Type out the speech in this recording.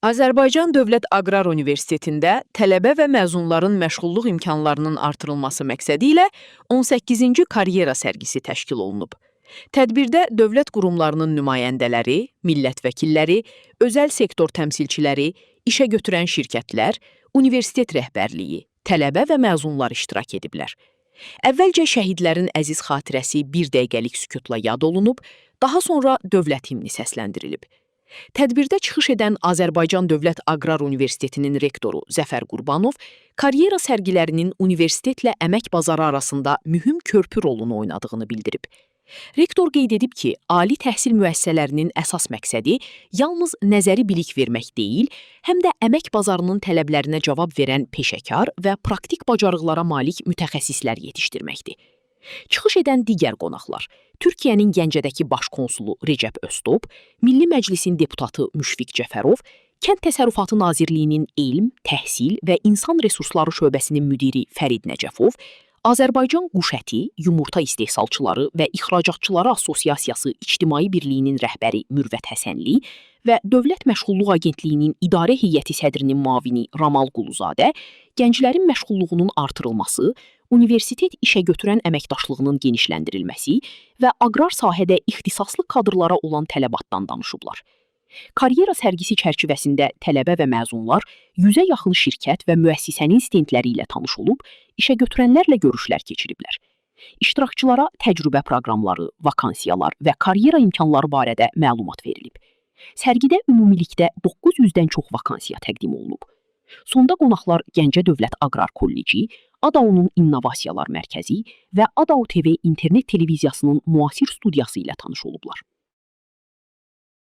Azərbaycan Dövlət Aqrar Universitetində tələbə və məzunların məşğulluq imkanlarının artırılması məqsədi ilə 18-ci karyera sərgisi təşkil olunub. Tədbirdə dövlət qurumlarının nümayəndələri, millət vəkilləri, özəl sektor təmsilçiləri, işə götürən şirkətlər, universitet rəhbərliyi, tələbə və məzunlar iştirak ediblər. Əvvəlcə şəhidlərin əziz xatirəsi bir dəqiqəlik sükutla yad olunub, daha sonra dövlət himni səsləndirilib. Tədbirdə çıxış edən Azərbaycan Dövlət Aqrar Universitetinin rektoru Zəfər Qurbanov karyera sərgilərinin universitetlə əmək bazarı arasında mühüm körpü rolunu oynadığını bildirib. Rektor qeyd edib ki, ali təhsil müəssisələrinin əsas məqsədi yalnız nəzəri bilik vermək deyil, həm də əmək bazarının tələblərinə cavab verən peşəkar və praktik bacarıqlara malik mütəxəssislər yetişdirməkdir. Çıxış edən digər qonaqlar, Türkiyənin Gəncədəki baş konsulu Recep Öztob, Milli Məclisin deputatı Müşfiq Cəfərov, Kənd Təsərrüfatı Nazirliyinin Elm, Təhsil və İnsan Resursları şöbəsinin müdiri Fərid Nəcəfov, Azərbaycan Quş Əti, Yumurta İstehsalçıları və İxracatçıları Assosiasiyası İctimai Birliyinin rəhbəri Mürvət Həsənli və Dövlət Məşğulluq Agentliyinin İdarə Heyəti sədrinin müavini Ramal Quluzadə gənclərin məşğulluğunun artırılması, universitet işə götürən əməkdaşlığının genişləndirilməsi və aqrar sahədə ixtisaslı kadrlara olan tələbatdan danışıblar. Karyera sərgisi çərçivəsində tələbə və məzunlar 100-ə yaxın şirkət və müəssisənin stendləri ilə tanış olub, işə götürənlərlə görüşlər keçiriblər. İştirakçılara təcrübə proqramları, vakansiyalar və karyera imkanları barədə məlumat verilib. Sərgidə ümumilikdə 900-dən çox vakansiya təqdim olunub. Sonda qonaqlar Gəncə Dövlət Aqrar Kolleci, ADAO-nun İnnovasiyalar Mərkəzi və ADAO TV internet televiziyasının müasir studiyası ilə tanış olublar.